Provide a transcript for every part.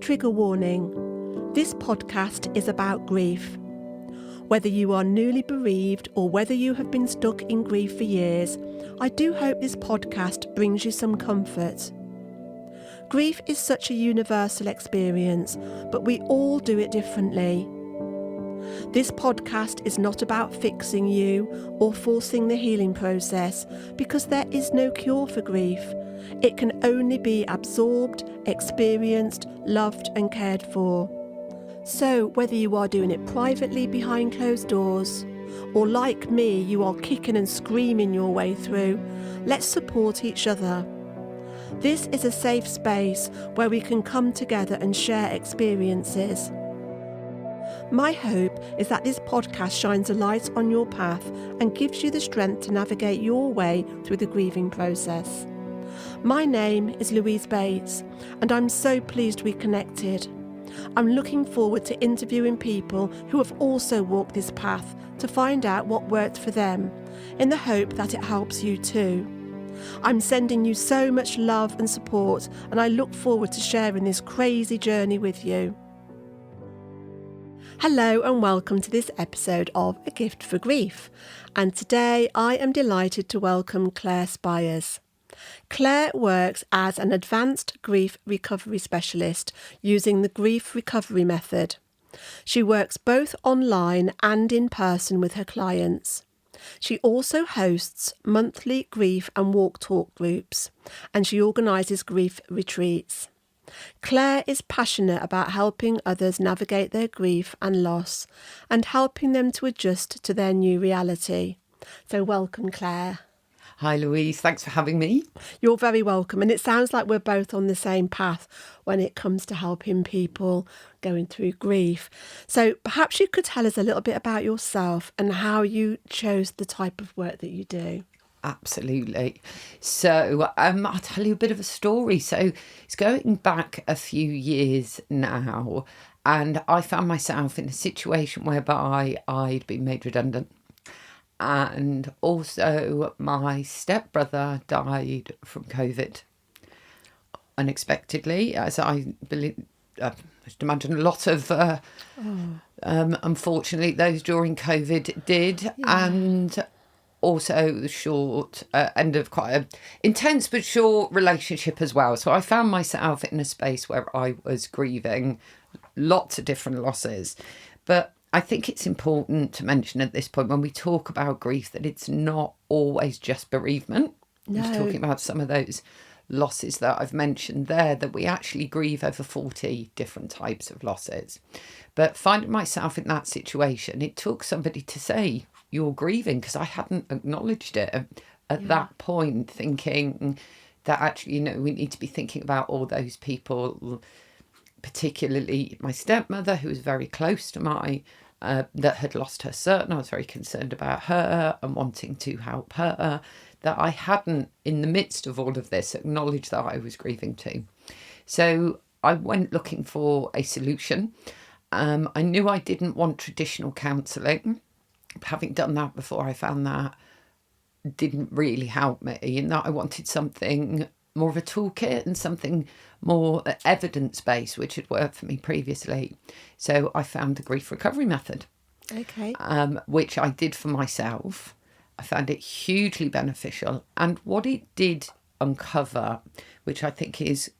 Trigger warning. This podcast is about grief. Whether you are newly bereaved or whether you have been stuck in grief for years, I do hope this podcast brings you some comfort. Grief is such a universal experience, but we all do it differently. This podcast is not about fixing you or forcing the healing process, because there is no cure for grief. It can only be absorbed, experienced, loved and cared for. So whether you are doing it privately behind closed doors, or like me, you are kicking and screaming your way through, let's support each other. This is a safe space where we can come together and share experiences. My hope is that this podcast shines a light on your path and gives you the strength to navigate your way through the grieving process. My name is Louise Bates, and I'm so pleased we connected. I'm looking forward to interviewing people who have also walked this path to find out what worked for them, in the hope that it helps you too. I'm sending you so much love and support, and I look forward to sharing this crazy journey with you. Hello and welcome to this episode of A Gift for Grief, and today I am delighted to welcome Clare Spiers. Clare works as an advanced grief recovery specialist using the grief recovery method. She works both online and in person with her clients. She also hosts monthly grief and walk talk groups, and she organises grief retreats. Clare is passionate about helping others navigate their grief and loss and helping them to adjust to their new reality. So welcome, Clare. Hi Louise, thanks for having me. You're very welcome, and it sounds like we're both on the same path when it comes to helping people going through grief. So perhaps you could tell us a little bit about yourself and how you chose the type of work that you do. Absolutely. So I'll tell you a bit of a story. So it's going back a few years now, and I found myself in a situation whereby I'd been made redundant. And also my stepbrother died from COVID unexpectedly, as I believe, I should imagine a lot of, unfortunately, those during COVID did. Yeah. And also the short end of quite an intense but short relationship as well. So I found myself in a space where I was grieving lots of different losses. But I think it's important to mention at this point when we talk about grief that it's not always just bereavement. No. I'm talking about some of those losses that I've mentioned there, that we actually grieve over 40 different types of losses. But finding myself in that situation, it took somebody to say, you're grieving, because I hadn't acknowledged it at that point, thinking that actually, we need to be thinking about all those people, particularly my stepmother, who was very close to my, that had lost her son. I was very concerned about her and wanting to help her, that I hadn't, in the midst of all of this, acknowledged that I was grieving too. So I went looking for a solution. I knew I didn't want traditional counselling. Having done that before, I found that didn't really help me, and that I wanted something more of a toolkit and something more evidence-based, which had worked for me previously. So I found the grief recovery method, which I did for myself. I found it hugely beneficial. And what it did uncover, which I think is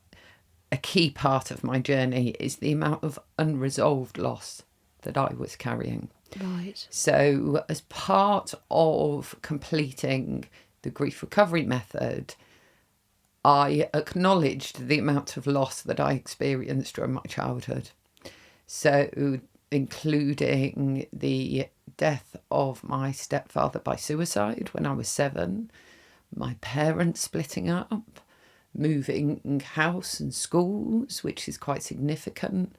a key part of my journey, is the amount of unresolved loss that I was carrying. Right. So as part of completing the grief recovery method, I acknowledged the amount of loss that I experienced during my childhood. So including the death of my stepfather by suicide when I was 7, my parents splitting up, moving house and schools, which is quite significant,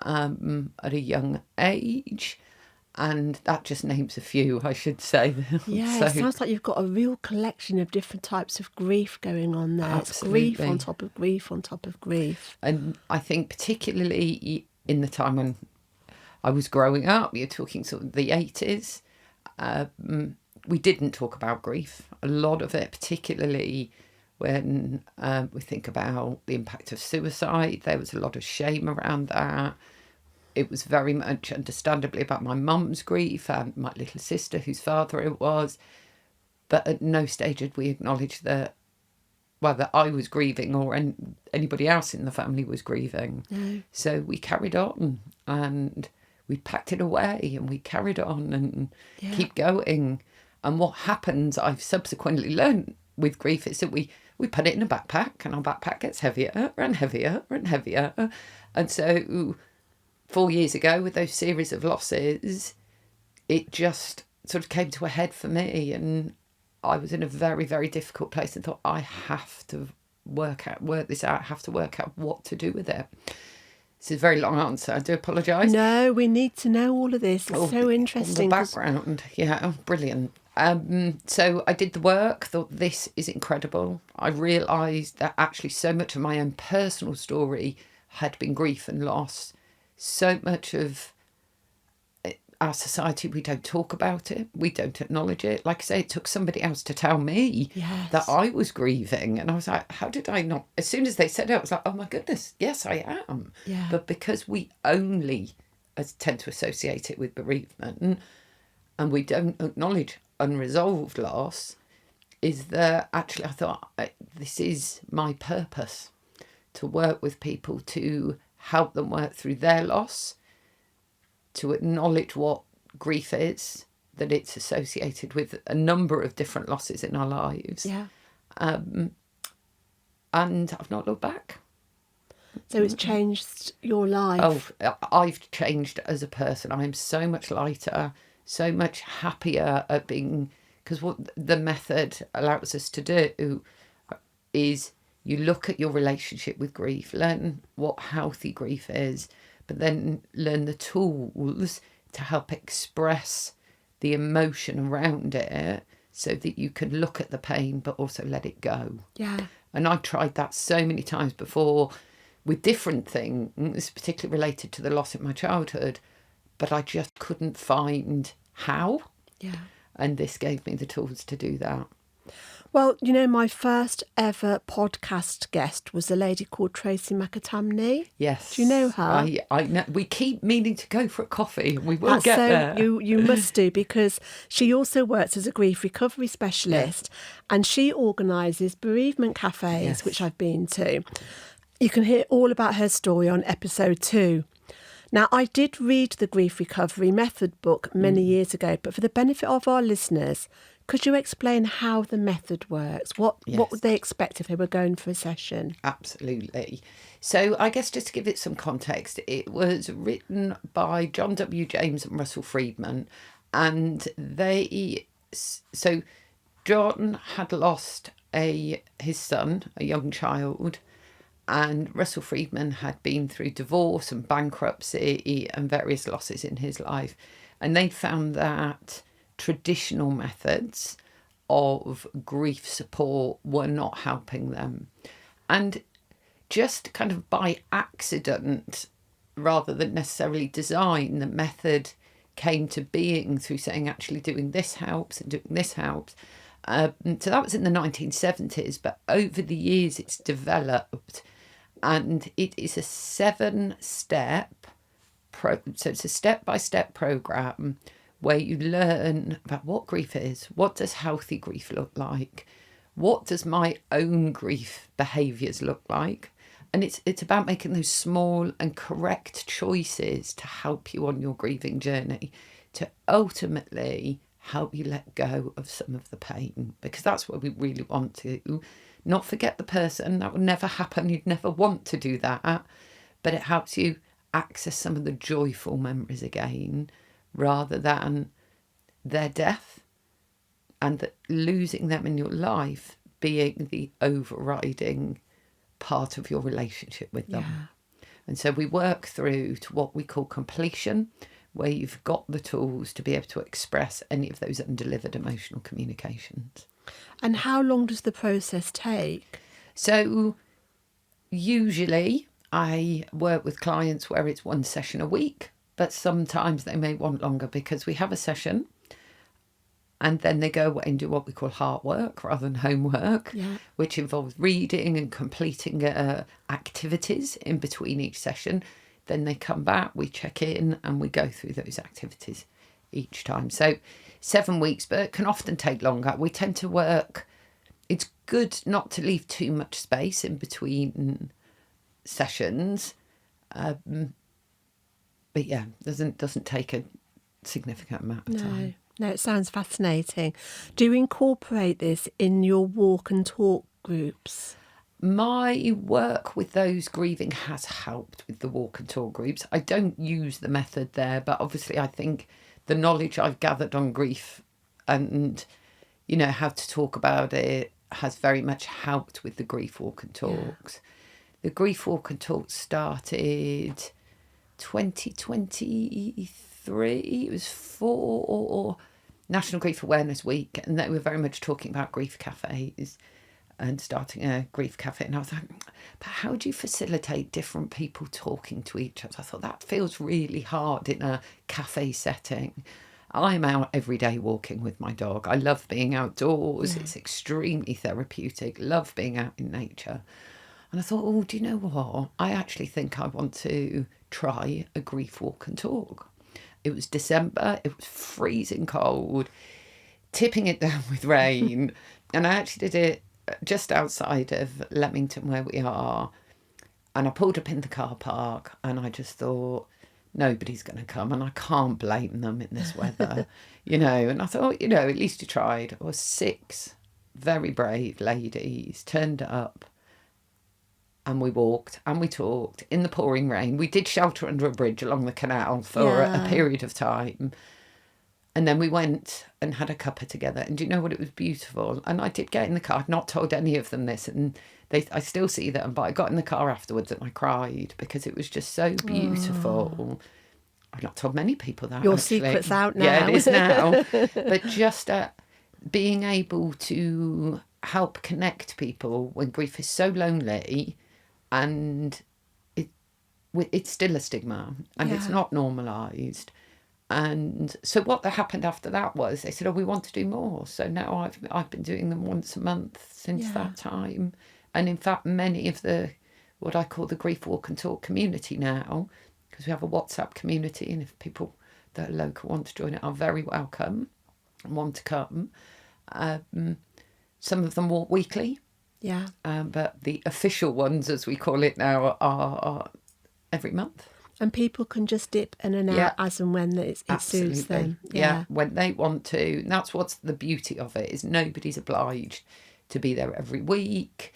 at a young age. And that just names a few, I should say. Yeah, So, it sounds like you've got a real collection of different types of grief going on there. Absolutely. It's grief on top of grief on top of grief. And I think particularly in the time when I was growing up, you're talking sort of the 80s, we didn't talk about grief. A lot of it, particularly when we think about the impact of suicide. There was a lot of shame around that. It was very much, understandably, about my mum's grief and my little sister, whose father it was. But at no stage did we acknowledge that I was grieving or anybody else in the family was grieving. No. So we carried on and we packed it away and we carried on and keep going. And what happens, I've subsequently learned with grief, is that we put it in a backpack and our backpack gets heavier and heavier and heavier. And so 4 years ago, with those series of losses, it just sort of came to a head for me, and I was in a very, very difficult place and thought, I have to work this out, I have to work out what to do with it. It's a very long answer. I do apologise. No, we need to know all of this. It's so interesting. The background. Yeah, brilliant. So I did the work, thought this is incredible. I realised that actually so much of my own personal story had been grief and loss. So much of our society, we don't talk about it, we don't acknowledge it. Like I say, it took somebody else to tell me that I was grieving, and I was like, how did I not? As soon as they said it, I was like, oh my goodness, yes I am. But because we only tend to associate it with bereavement and we don't acknowledge unresolved loss, is that actually I thought, this is my purpose, to work with people, to help them work through their loss, to acknowledge what grief is, that it's associated with a number of different losses in our lives. And I've not looked back. So it's changed your life. Oh, I've changed as a person. I am so much lighter, so much happier at being, because what the method allows us to do is you look at your relationship with grief, learn what healthy grief is, but then learn the tools to help express the emotion around it so that you can look at the pain but also let it go. And I tried that so many times before with different things, particularly related to the loss in my childhood, but I just couldn't find how. And this gave me the tools to do that. Well, you know, my first ever podcast guest was a lady called Tracy McAtamney. Yes. Do you know her? I know. We keep meaning to go for a coffee. We will get there. You must do, because she also works as a grief recovery specialist and she organises bereavement cafes, which I've been to. You can hear all about her story on episode 2. Now, I did read the Grief Recovery Method book many years ago, but for the benefit of our listeners, could you explain how the method works? What would they expect if they were going for a session? Absolutely. So I guess just to give it some context, it was written by John W. James and Russell Friedman. And so John had lost his son, a young child, and Russell Friedman had been through divorce and bankruptcy and various losses in his life. And they found that traditional methods of grief support were not helping them. And just kind of by accident, rather than necessarily design, the method came to being through saying, actually doing this helps and doing this helps. So that was in the 1970s, but over the years it's developed, and it is a 7-step, so it's a step-by-step program where you learn about what grief is, what does healthy grief look like, what does my own grief behaviours look like, and it's about making those small and correct choices to help you on your grieving journey, to ultimately help you let go of some of the pain, because that's what we really want to. Not forget the person, that will never happen, you'd never want to do that, but it helps you access some of the joyful memories again, rather than their death and that losing them in your life being the overriding part of your relationship with them. And so we work through to what we call completion, where you've got the tools to be able to express any of those undelivered emotional communications. And how long does the process take? So usually I work with clients where it's 1 session a week, but sometimes they may want longer, because we have a session And then they go away and do what we call heart work rather than homework, which involves reading and completing activities in between each session. Then they come back, we check in, and we go through those activities each time. So 7 weeks, but it can often take longer. We tend to work. It's good not to leave too much space in between sessions. But yeah, doesn't take a significant amount of time. No, it sounds fascinating. Do you incorporate this in your walk and talk groups? My work with those grieving has helped with the walk and talk groups. I don't use the method there, but obviously I think the knowledge I've gathered on grief and, how to talk about it has very much helped with the grief walk and talks. The grief walk and talks started 2023. It was for National Grief Awareness Week, and they were very much talking about grief cafes and starting a grief cafe. And I was like, but how do you facilitate different people talking to each other? I thought that feels really hard in a cafe setting. I'm out every day walking with my dog. I love being outdoors. It's extremely therapeutic. Love being out in nature. And I thought, do you know what? I actually think I want to try a grief walk and talk. It was December. It was freezing cold, tipping it down with rain. And I actually did it just outside of Leamington where we are. And I pulled up in the car park and I just thought, nobody's going to come and I can't blame them in this weather, And I thought, at least you tried. It was 6 very brave ladies turned up and we walked and we talked in the pouring rain. We did shelter under a bridge along the canal for a period of time. And then we went and had a cuppa together. And do you know what? It was beautiful. And I did get in the car. I'd not told any of them this. And I still see them. But I got in the car afterwards and I cried because it was just so beautiful. I've not told many people that. Your secret's out now. Yeah, it is now. But just being able to help connect people when grief is so lonely and it's still a stigma and it's not normalised. And so what happened after that was they said, we want to do more. So now I've been doing them once a month since that time. And in fact, many of what I call the grief walk and talk community now, because we have a WhatsApp community, and if people that are local want to join it are very welcome and want to come. Some of them walk weekly. Yeah. But the official ones, as we call it now, are every month. And people can just dip in and out as and when it suits them. Yeah, when they want to. And that's what's the beauty of it, is nobody's obliged to be there every week.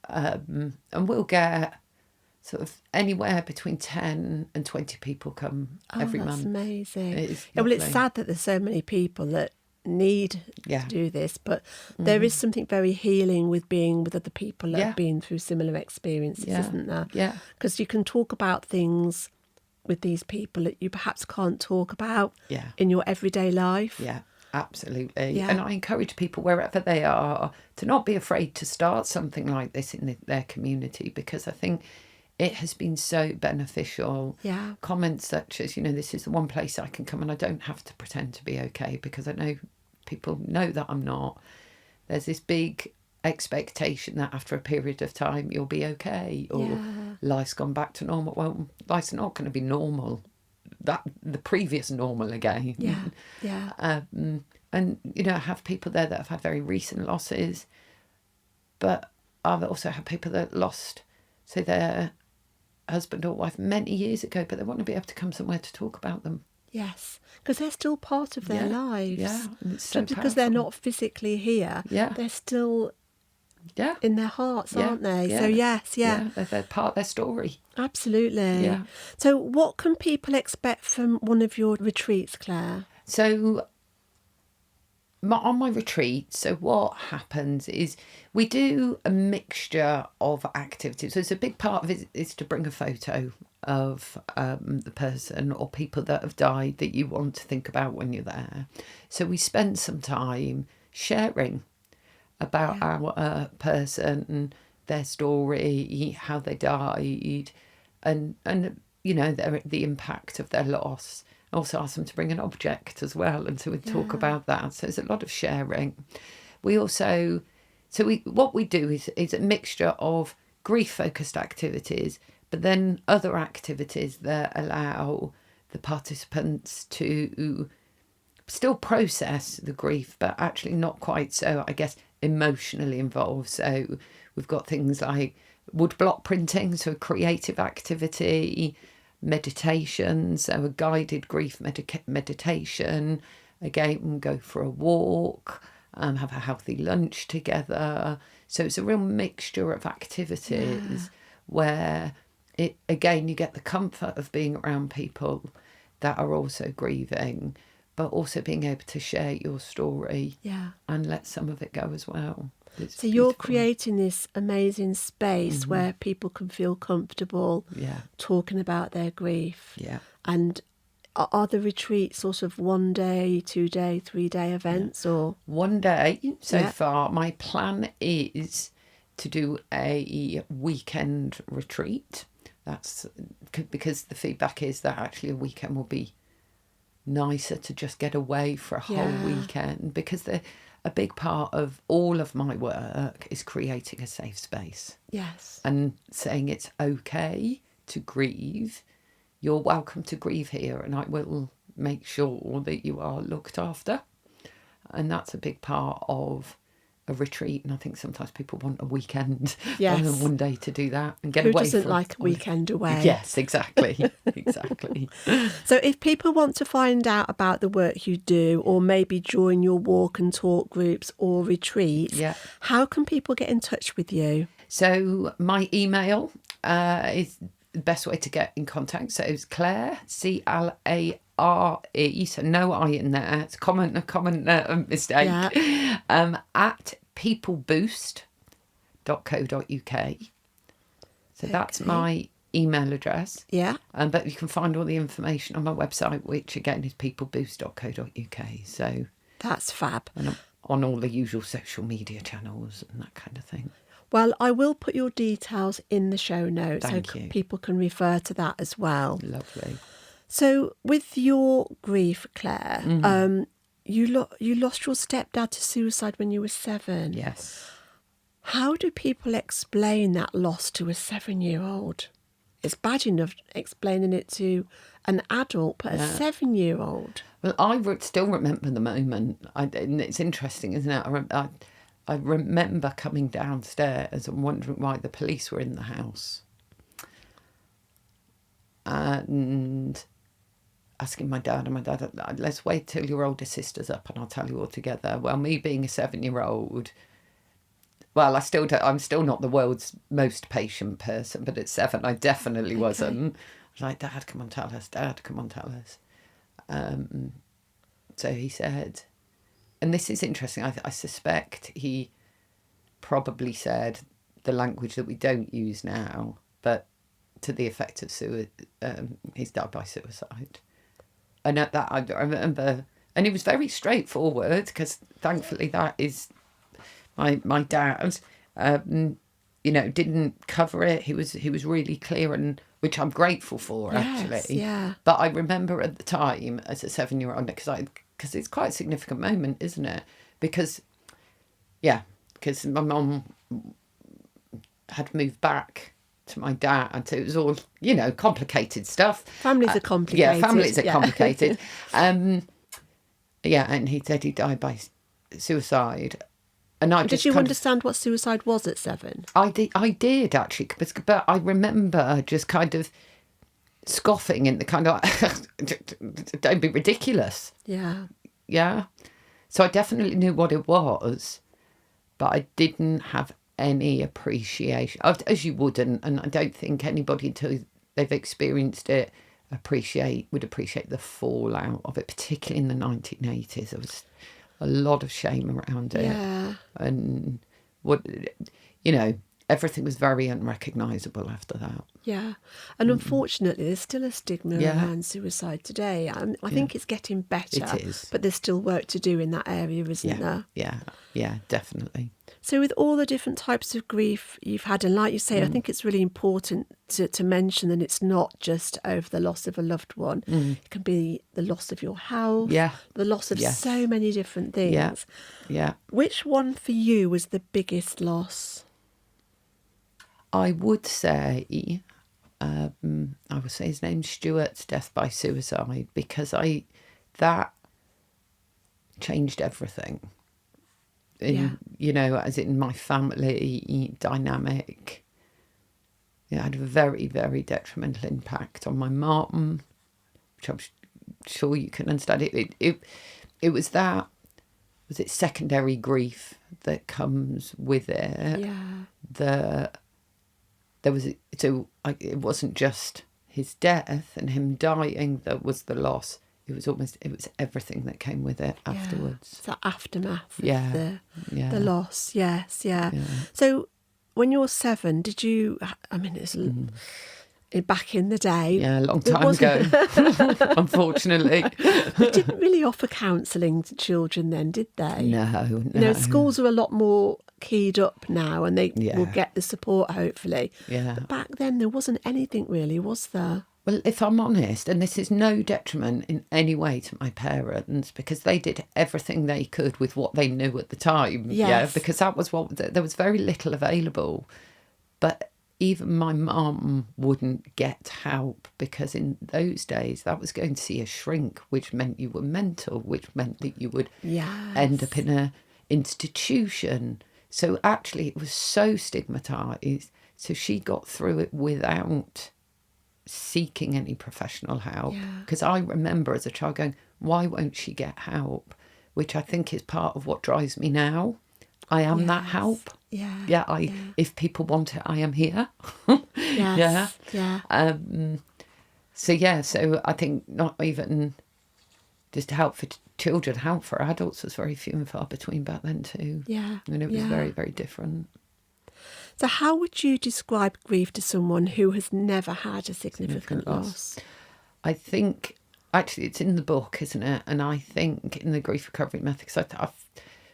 And we'll get sort of anywhere between 10 and 20 people come every month. That's amazing. It's sad that there's so many people that need to do this, but there is something very healing with being with other people that have been through similar experiences, isn't there? Yeah. Because you can talk about things with these people that you perhaps can't talk about in your everyday life. Yeah, absolutely. Yeah. And I encourage people wherever they are to not be afraid to start something like this in their community, because I think it has been so beneficial. Yeah. Comments such as, this is the one place I can come and I don't have to pretend to be okay, because I know people know that I'm not. There's this big expectation that after a period of time you'll be okay, or life's gone back to normal. Well, life's not going to be normal. The previous normal again. And I have people there that have had very recent losses, but I've also had people that lost, say, their husband or wife many years ago, but they want to be able to come somewhere to talk about them. Yes, because they're still part of their lives. Yeah, it's so because powerful. they're not physically here. Yeah, they're still in their hearts, aren't they? Yeah. So yes, they're part of their story. Absolutely. Yeah. So what can people expect from one of your retreats, Claire? So on my retreat, so what happens is we do a mixture of activities. So it's a big part of it is to bring a photo of the person or people that have died that you want to think about when you're there. So we spend some time sharing about our person, their story, how they died, and the impact of their loss. also ask them to bring an object as well, and so we talk about that. So there's a lot of sharing. We also, what we do is a mixture of grief-focused activities, but then other activities that allow the participants to still process the grief, but actually not quite so, I guess, emotionally involved. So we've got things like woodblock printing, so a creative activity, meditation, so a guided grief meditation. Again, go for a walk, have a healthy lunch together. So it's a real mixture of activities where it, again, you get the comfort of being around people that are also grieving, but also being able to share your story and let some of it go as well. It's so you're beautiful. creating this amazing space Mm-hmm. where people can feel comfortable talking about their grief. Yeah. And are the retreats sort of 1 day, 2 day, 3 day events or? 1 day so far. My plan is to do a weekend retreat. That's because the feedback is that actually a weekend will be nicer to just get away for a whole weekend, because a big part of all of my work is creating a safe space. Yes. And saying it's okay to grieve. You're welcome to grieve here, and I will make sure that you are looked after. And that's a big part of a retreat. And I think sometimes people want a weekend rather than 1 day to do that and get Who away doesn't from like a weekend away? Yes, exactly. Exactly. So if people want to find out about the work you do, or maybe join your walk and talk groups or retreats, how can people get in touch with you? So my email is the best way to get in contact. So it's Clare, Clare, so no I in there. It's a common mistake. At peopleboost.co.uk. So that's my email address. Yeah. But you can find all the information on my website, which again is peopleboost.co.uk. So that's fab. And I'm on all the usual social media channels and that kind of thing. Well, I will put your details in the show notes Thank you. People can refer to that as well. Lovely. So with your grief, Claire, you lost your stepdad to suicide when you were 7. Yes. How do people explain that loss to a 7-year-old? It's bad enough explaining it to an adult, but a 7-year-old. Well, I still remember the moment. And it's interesting, isn't it? I remember coming downstairs and wondering why the police were in the house. And asking my dad, and my dad, let's wait till your older sister's up and I'll tell you all together. Well, me being a 7-year-old, well, I'm still not the world's most patient person, but at 7, I definitely wasn't. I was like, Dad, come on, tell us. Dad, come on, tell us. So he said, and this is interesting, I suspect he probably said the language that we don't use now, but to the effect of he's died by suicide. And at that, I remember, and it was very straightforward, because thankfully that is my dad. Didn't cover it. He was really clear, and which I'm grateful for, actually. Yeah. But I remember at the time as a 7-year-old, because it's quite a significant moment, isn't it? Because my mum had moved back to my dad, and so it was all, complicated stuff. Families are complicated. Yeah, families are complicated. And he said he died by suicide. And did you understand what suicide was at 7? I did actually, but I remember just kind of scoffing in the kind of, don't be ridiculous. Yeah. Yeah. So I definitely knew what it was, but I didn't have any appreciation, as you wouldn't, and I don't think anybody until they've experienced it would appreciate the fallout of it, particularly in the 1980s. There was a lot of shame around it. Yeah. And everything was very unrecognisable after that. Yeah. And unfortunately, there's still a stigma Yeah. around suicide today. I think it's getting better. It is. But there's still work to do in that area, isn't there? Yeah, definitely. So with all the different types of grief you've had, and like you say, I think it's really important to mention that it's not just over the loss of a loved one. It can be the loss of your health, the loss of so many different things. Yeah. Which one for you was the biggest loss? I would say his name's Stuart's death by suicide, because that changed everything. As in my family dynamic. It had a very, very detrimental impact on my mum, which I'm sure you can understand. It was that, was it secondary grief that comes with it? Yeah. It wasn't just his death and him dying that was the loss. It was everything that came with it afterwards. It's the aftermath of the loss. Yes, yeah. So when you were 7, did you, it's back in the day. Yeah, a long time ago, unfortunately. They didn't really offer counselling to children then, did they? No. Schools are a lot more keyed up now, and they will get the support, hopefully. Yeah. But back then there wasn't anything really, was there? Well, if I'm honest, and this is no detriment in any way to my parents, because they did everything they could with what they knew at the time. Yes. Yeah, because that was there was very little available. But even my mum wouldn't get help, because in those days that was going to see a shrink, which meant you were mental, which meant that you would end up in a institution. So actually it was so stigmatised. So she got through it without seeking any professional help. Because I remember as a child going, why won't she get help? Which I think is part of what drives me now. I am that help. If people want it, I am here. So I think not even just help for children, help for adults was very few and far between back then too. And it was very, very different. So how would you describe grief to someone who has never had a significant loss? I think, actually, it's in the book, isn't it? And I think in the grief recovery method, because I've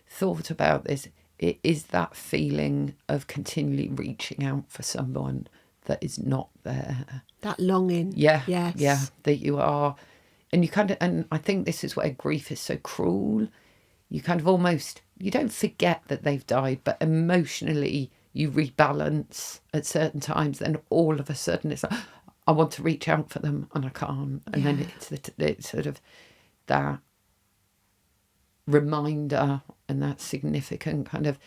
thought about this, it is that feeling of continually reaching out for someone that is not there. That longing. Yeah, that you are. And and I think this is where grief is so cruel. You kind of almost, you don't forget that they've died, but emotionally you rebalance at certain times. Then all of a sudden it's like, I want to reach out for them and I can't. And then it's sort of that reminder and that significant kind of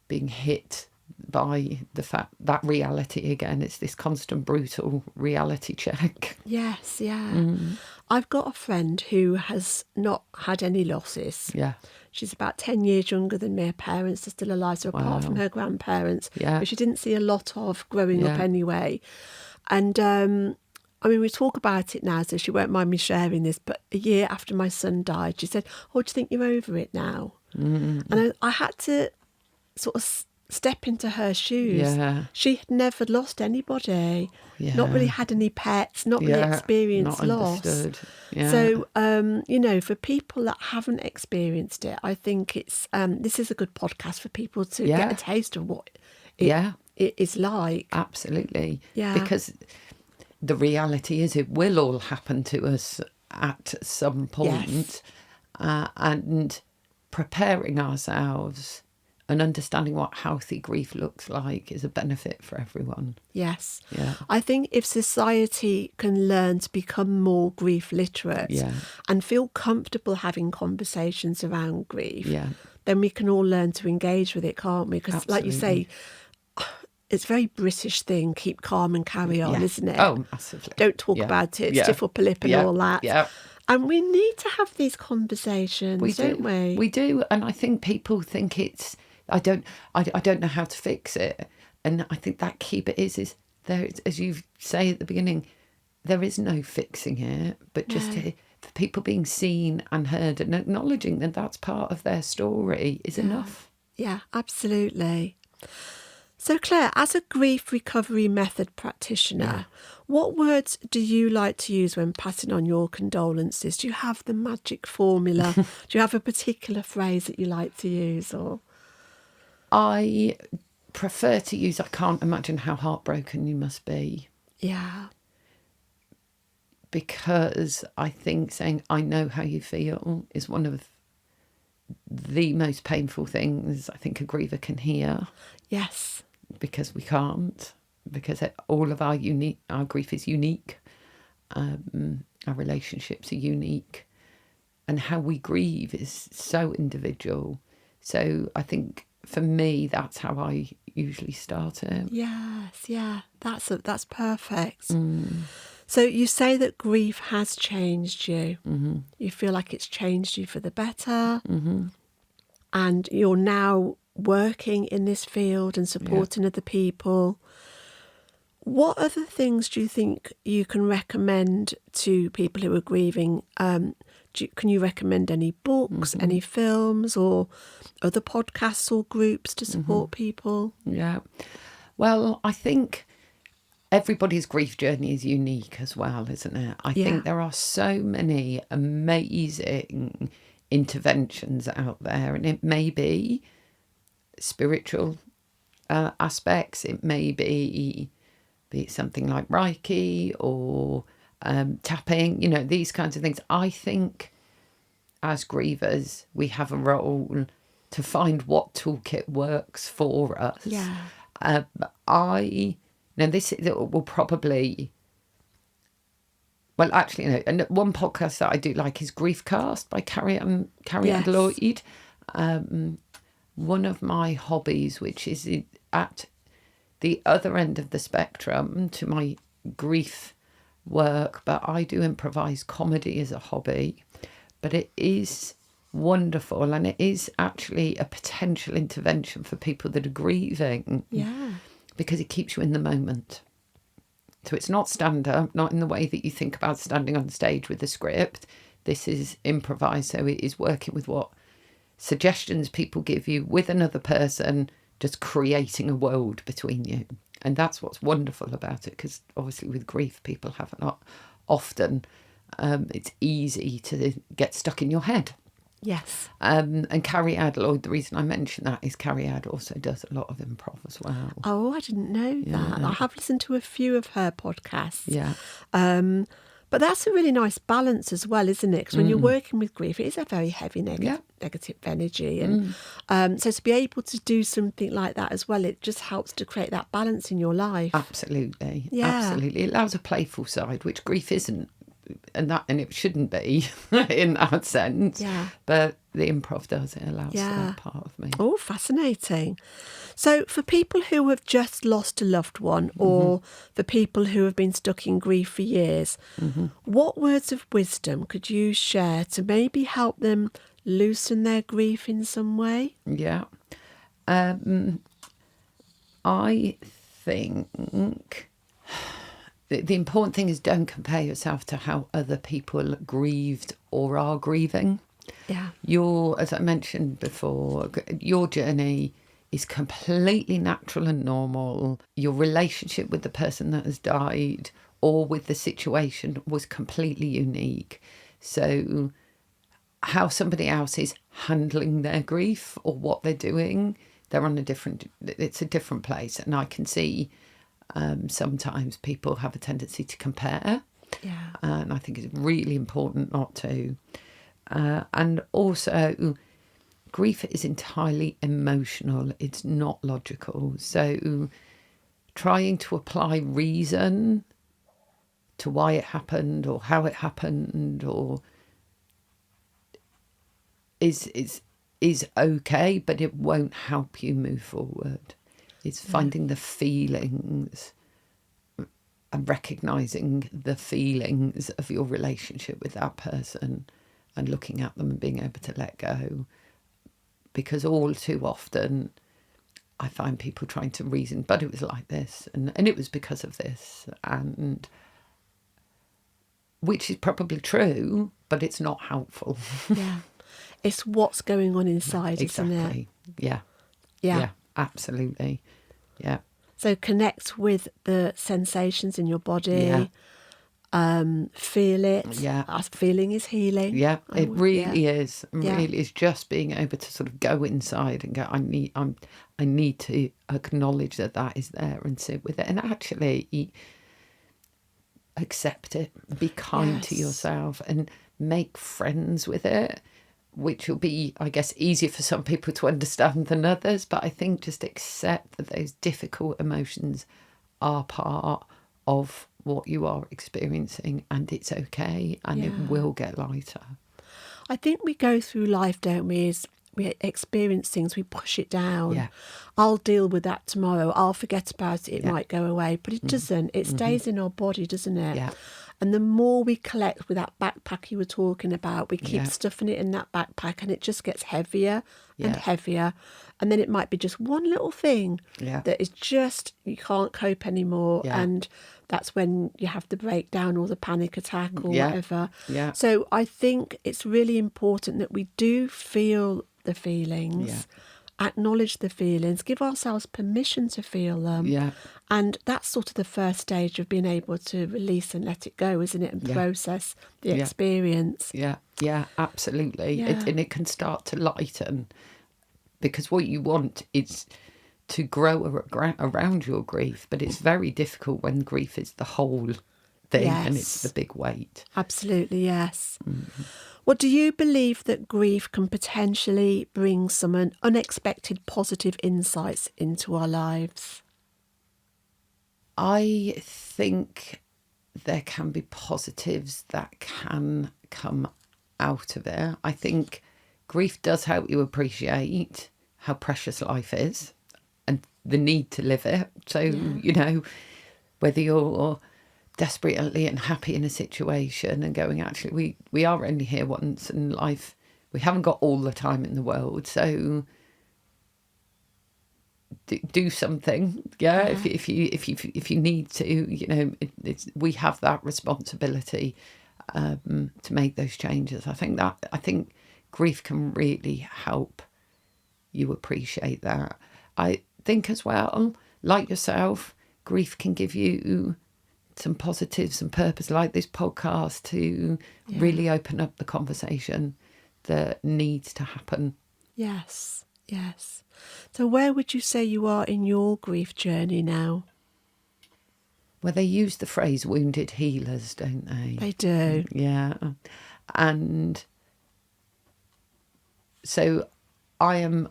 being hit by the fact that reality again. It's this constant brutal reality check. Yes, yeah. I've got a friend who has not had any losses. Yeah. She's about 10 years younger than me. Her parents are still alive, so apart from her grandparents, but she didn't see a lot of growing up anyway. And we talk about it now, so she won't mind me sharing this, but a year after my son died, she said, do you think you're over it now? And I had to sort of step into her shoes. She had never lost anybody, not really had any pets, not really experienced loss. Understood. So, for people that haven't experienced it, I think it's this is a good podcast for people to get a taste of what it is like. Absolutely. Yeah. Because the reality is it will all happen to us at some point. And preparing ourselves and understanding what healthy grief looks like is a benefit for everyone. Yes. Yeah. I think if society can learn to become more grief literate and feel comfortable having conversations around grief, then we can all learn to engage with it, can't we? Because like you say, it's a very British thing, keep calm and carry on, isn't it? Oh, massively. Don't talk about it, stiff upper lip and all that. Yeah. And we need to have these conversations, don't we? We do. And I think people think it's, I don't know how to fix it. And I think that key bit is there, as you say at the beginning, there is no fixing it, but just for people being seen and heard and acknowledging that that's part of their story is enough. Yeah, absolutely. So Claire, as a grief recovery method practitioner, what words do you like to use when passing on your condolences? Do you have the magic formula? Do you have a particular phrase that you like to use? Or I prefer to use, I can't imagine how heartbroken you must be. yeah. Because I think saying, I know how you feel is one of the most painful things I think a griever can hear. Yes. Because we can't. Because all of our grief is unique. Our relationships are unique. And how we grieve is so individual. So I think for me, that's how I usually start it. Yes, yeah. That's perfect. So you say that grief has changed you. Mm-hmm. You feel like it's changed you for the better. Mm-hmm. And you're now working in this field and supporting other people. What other things do you think you can recommend to people who are grieving? Can you recommend any books, any films, or other podcasts or groups to support people? Yeah. Well, I think everybody's grief journey is unique as well, isn't it? I think there are so many amazing interventions out there, and it may be spiritual aspects, it may be something like Reiki or tapping, these kinds of things. I think as grievers, we have a role to find what toolkit works for us. Yeah. This will probably... Well, actually, and one podcast that I do like is Griefcast by Carrie Ann Lloyd. One of my hobbies, which is at the other end of the spectrum to my grief work, but I do improvise comedy as a hobby. But it is wonderful, and it is actually a potential intervention for people that are grieving. Yeah. Because it keeps you in the moment. So it's not stand-up, not in the way that you think about standing on stage with a script. This is improvised, so it is working with what suggestions people give you with another person, just creating a world between you. And that's what's wonderful about it, because obviously with grief, people have not often... it's easy to get stuck in your head. Yes. And Carrie Ann Lloyd, the reason I mention that is Carrie Ann also does a lot of improv as well. Oh, I didn't know that. I have listened to a few of her podcasts. Yeah. But that's a really nice balance as well, isn't it? Because when you're working with grief, it is a very heavy negative energy. And so to be able to do something like that as well, it just helps to create that balance in your life. Absolutely. Yeah. Absolutely. It allows a playful side, which grief isn't. And it shouldn't be in that sense. Yeah. But the improv does. It allows that part of me. Oh, fascinating. So for people who have just lost a loved one, or for people who have been stuck in grief for years, what words of wisdom could you share to maybe help them loosen their grief in some way? Yeah. I think... The important thing is don't compare yourself to how other people grieved or are grieving. Yeah. As I mentioned before, your journey is completely natural and normal. Your relationship with the person that has died or with the situation was completely unique. So how somebody else is handling their grief or what they're doing, it's a different place. And I can see... sometimes people have a tendency to compare. Yeah. And I think it's really important not to. And also, grief is entirely emotional. It's not logical. So trying to apply reason to why it happened or how it happened or is okay, but it won't help you move forward. It's finding the feelings and recognising the feelings of your relationship with that person and looking at them and being able to let go. Because all too often I find people trying to reason, but it was like this and it was because of this, and which is probably true, but it's not helpful. Yeah. It's what's going on inside, Exactly. isn't it? Yeah. Yeah. Absolutely. Yeah. So connect with the sensations in your body. Feel it. Yeah. Feeling is healing. Yeah, it really is. It Yeah. really is just being able to sort of go inside and go, I need to acknowledge that is there and sit with it and actually accept it, be kind to Yes. yourself and make friends with it, which will be, I guess, easier for some people to understand than others. But I think just accept that those difficult emotions are part of what you are experiencing and it's okay and it will get lighter. I think we go through life, don't we, as we experience things, we push it down. Yeah. I'll deal with that tomorrow. I'll forget about it. It might go away. But it doesn't. It stays in our body, doesn't it? Yeah. And the more we collect with that backpack you were talking about, we keep Yeah. stuffing it in that backpack and it just gets heavier and Yeah. heavier. And then it might be just one little thing Yeah. that is just, you can't cope anymore. Yeah. And that's when you have the breakdown or the panic attack or Yeah. whatever. Yeah. So I think it's really important that we do feel the feelings, acknowledge the feelings, give ourselves permission to feel them. Yeah. And that's sort of the first stage of being able to release and let it go, isn't it? And process the experience. Yeah. Yeah, absolutely. Yeah. And it can start to lighten because what you want is to grow around your grief, but it's very difficult when grief is the whole thing and it's the big weight. Absolutely, yes. Well, do you believe that grief can potentially bring some unexpected positive insights into our lives? I think there can be positives that can come out of it. I think grief does help you appreciate how precious life is and the need to live it. So, you know, whether you're desperately unhappy in a situation and going, actually, we are only here once and life, we haven't got all the time in the world. So do something. If you need to, you know, we have that responsibility to make those changes. I think grief can really help you appreciate that. I think as well, like yourself, grief can give you some positives and purpose, like this podcast, to really open up the conversation that needs to happen. Yes. So where would you say you are in your grief journey now? Well, they use the phrase wounded healers, don't they? They do. Yeah. And so I am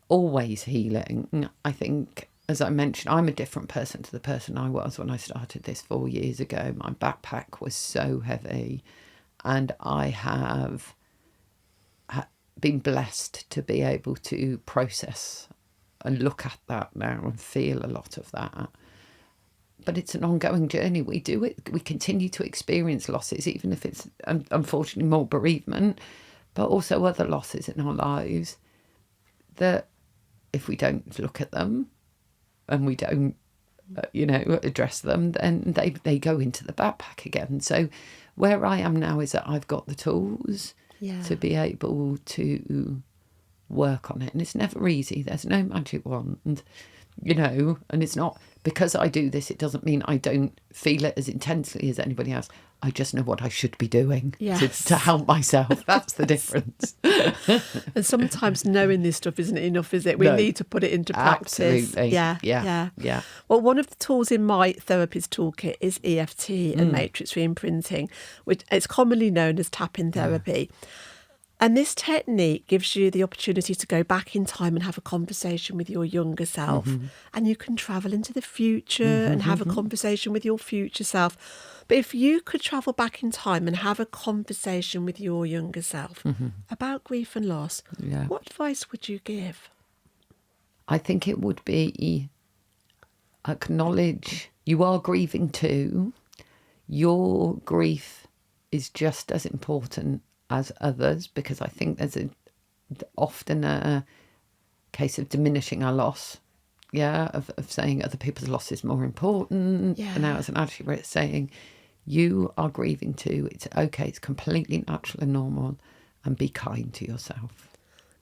always healing. I think, as I mentioned, I'm a different person to the person I was when I started this 4 years ago. My backpack was so heavy and I have been blessed to be able to process and look at that now and feel a lot of that. But it's an ongoing journey. We do it. We continue to experience losses, even if it's unfortunately more bereavement, but also other losses in our lives that if we don't look at them and we don't, address them, then they go into the backpack again. So where I am now is that I've got the tools to be able to work on it. And it's never easy. There's no magic wand, and it's not because I do this, it doesn't mean I don't feel it as intensely as anybody else. I just know what I should be doing to help myself. That's the difference. And sometimes knowing this stuff isn't enough, is it? We need to put it into practice. Absolutely. Yeah. Well, one of the tools in my therapist toolkit is EFT and matrix reimprinting, which it's commonly known as tapping therapy. And this technique gives you the opportunity to go back in time and have a conversation with your younger self. And you can travel into the future and have a conversation with your future self. But if you could travel back in time and have a conversation with your younger self about grief and loss, what advice would you give? I think it would be acknowledge you are grieving too. Your grief is just as important as others, because I think there's often a case of diminishing our loss, of saying other people's loss is more important. And now as an actually we're saying you are grieving too. It's okay. It's completely natural and normal, and be kind to yourself.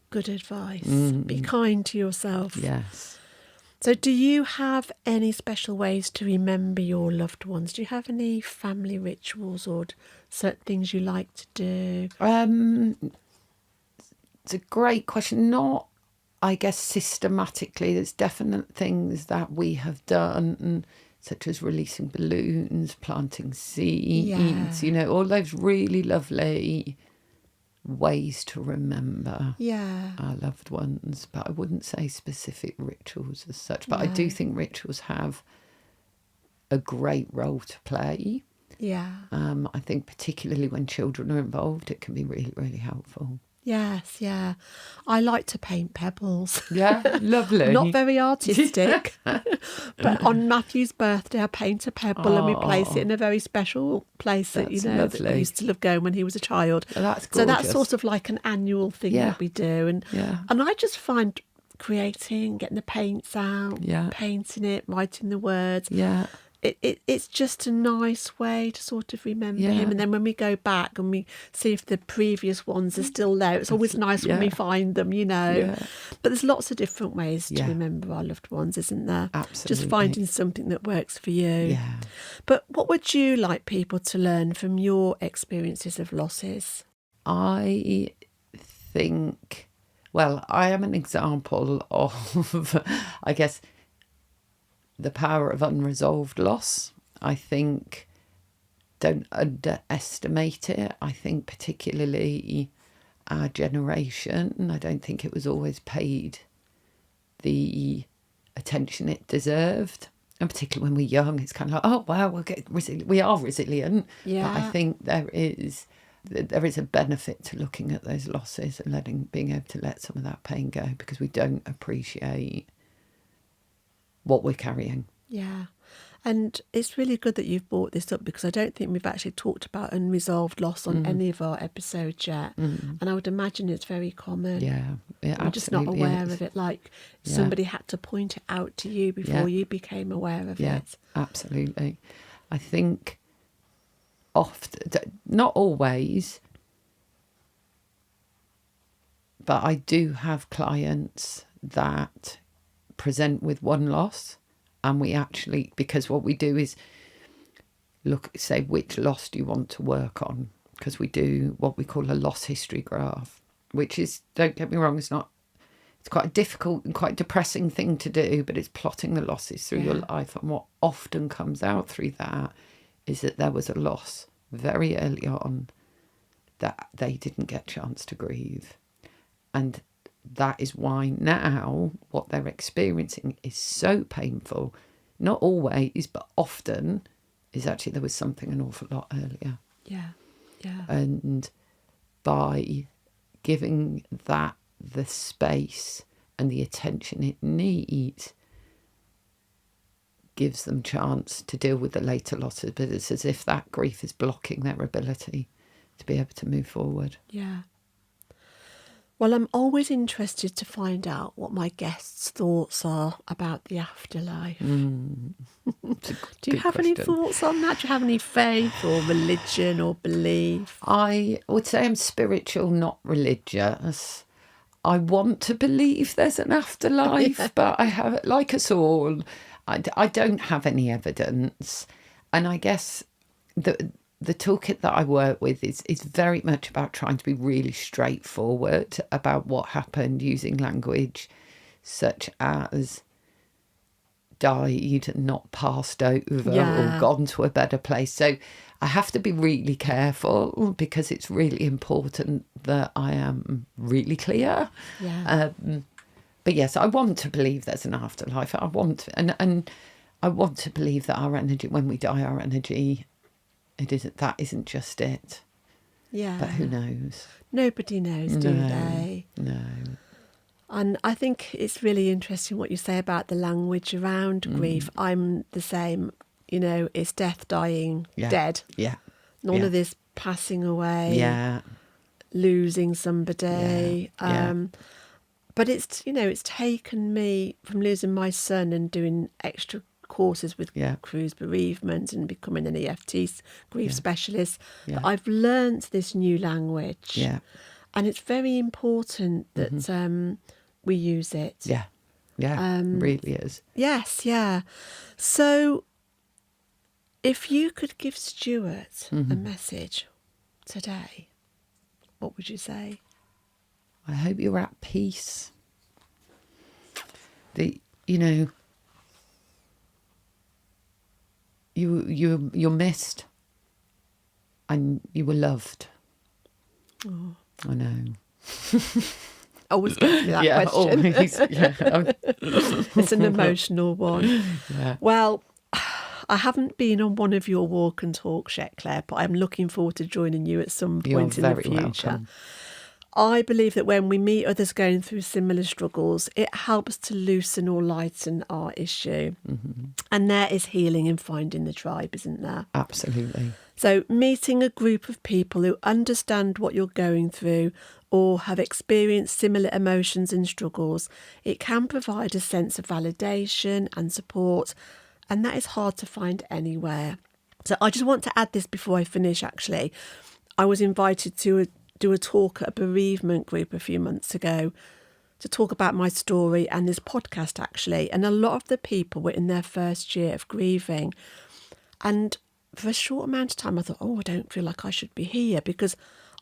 Good advice. Be kind to yourself. Yes. So do you have any special ways to remember your loved ones? Do you have any family rituals or certain things you like to do? It's a great question. Not, I guess, systematically. There's definite things that we have done, such as releasing balloons, planting seeds, all those really lovely ways to remember our loved ones. But I wouldn't say specific rituals as such. But I do think rituals have a great role to play. Yeah. I think particularly when children are involved, it can be really, really helpful. Yes, yeah. I like to paint pebbles. Yeah, lovely. Not very artistic. But on Matthew's birthday, I paint a pebble and we place it in a very special place that we used to love going when he was a child. Oh, that's gorgeous. So that's sort of like an annual thing that we do. And I just find creating, getting the paints out, painting it, writing the words. Yeah. It's just a nice way to sort of remember him. And then when we go back and we see if the previous ones are still there, it's always nice when we find them, Yeah. But there's lots of different ways to remember our loved ones, isn't there? Absolutely. Just finding something that works for you. Yeah. But what would you like people to learn from your experiences of losses? I think, I am an example of, I guess, the power of unresolved loss. I think don't underestimate it. I think particularly our generation, I don't think it was always paid the attention it deserved. And particularly when we're young, it's kind of like, oh, wow, we are resilient. Yeah. But I think there is a benefit to looking at those losses and being able to let some of that pain go, because we don't appreciate what we're carrying. Yeah. And it's really good that you've brought this up, because I don't think we've actually talked about unresolved loss on any of our episodes yet. And I would imagine it's very common. Yeah, I'm just not aware of it. Like somebody had to point it out to you before you became aware of it. Absolutely. I think often, not always, but I do have clients that present with one loss, and we actually, because what we do is say which loss do you want to work on, because we do what we call a loss history graph, which is, don't get me wrong, it's quite a difficult and quite depressing thing to do, but it's plotting the losses through your life. And what often comes out through that is that there was a loss very early on that they didn't get a chance to grieve, and that is why now what they're experiencing is so painful. Not always, but often, is actually there was something an awful lot earlier. Yeah, yeah. And by giving that the space and the attention it needs, gives them chance to deal with the later losses. But it's as if that grief is blocking their ability to be able to move forward. Yeah. Well, I'm always interested to find out what my guests' thoughts are about the afterlife. Do you have any thoughts on that? Do you have any faith or religion or belief? I would say I'm spiritual, not religious. I want to believe there's an afterlife, but I have, like us all, I don't have any evidence. And I guess the toolkit that I work with is very much about trying to be really straightforward about what happened, using language such as died and not passed over or gone to a better place. So I have to be really careful, because it's really important that I am really clear. Yeah. But yes, I want to believe there's an afterlife. I want and I want to believe that our energy, when we die, our energy, that isn't just it. Yeah. But who knows? Nobody knows, do they? No. And I think it's really interesting what you say about the language around grief. I'm the same. It's death, dying, dead. Yeah. None of this passing away. Yeah. Losing somebody. But it's taken me from losing my son and doing extra courses with Cruise Bereavement and becoming an EFT grief specialist. I've learnt this new language, and it's very important that we use it. Yeah, it really is. Yes, yeah. So if you could give Stuart a message today, what would you say? I hope you're at peace. You're missed, and you were loved. Oh. I know. Always gets me that Yeah, question. always. Yeah. It's an emotional one. Yeah. Well, I haven't been on one of your walk and talks yet, Claire, but I'm looking forward to joining you at some point in the future. Welcome. I believe that when we meet others going through similar struggles, it helps to loosen or lighten our issue. And there is healing in finding the tribe, isn't there? Absolutely. So meeting a group of people who understand what you're going through or have experienced similar emotions and struggles, it can provide a sense of validation and support, and that is hard to find anywhere. So I just want to add this before I finish, actually. I was invited to do a talk at a bereavement group a few months ago to talk about my story and this podcast, actually. And a lot of the people were in their first year of grieving. And for a short amount of time, I thought, I don't feel like I should be here because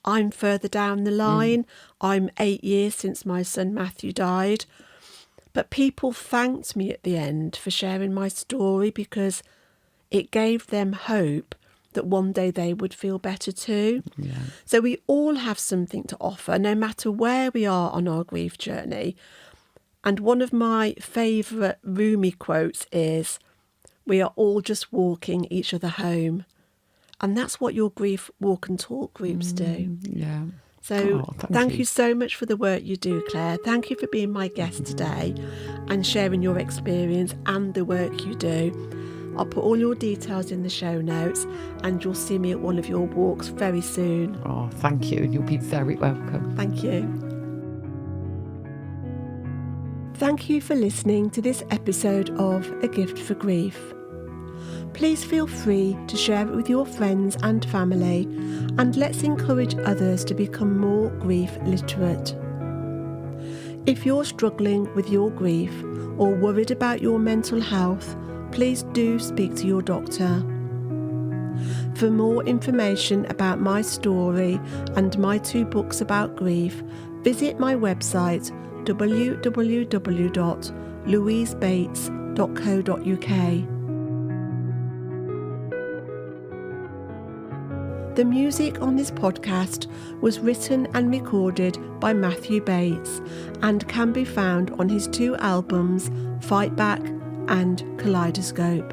I'm further down the line. I'm 8 years since my son Matthew died. But people thanked me at the end for sharing my story because it gave them hope that one day they would feel better too. Yeah. So we all have something to offer, no matter where we are on our grief journey. And one of my favourite Rumi quotes is, "We are all just walking each other home." And that's what your grief walk and talk groups do. Yeah. So thank you you so much for the work you do, Claire. Thank you for being my guest today and sharing your experience and the work you do. I'll put all your details in the show notes and you'll see me at one of your walks very soon. Oh, thank you. And you'll be very welcome. Thank you. Thank you for listening to this episode of A Gift for Grief. Please feel free to share it with your friends and family, and let's encourage others to become more grief literate. If you're struggling with your grief or worried about your mental health, please do speak to your doctor. For more information about my story and my 2 books about grief, visit my website www.louisebates.co.uk. The music on this podcast was written and recorded by Matthew Bates and can be found on his 2 albums, Fight Back and Kaleidoscope.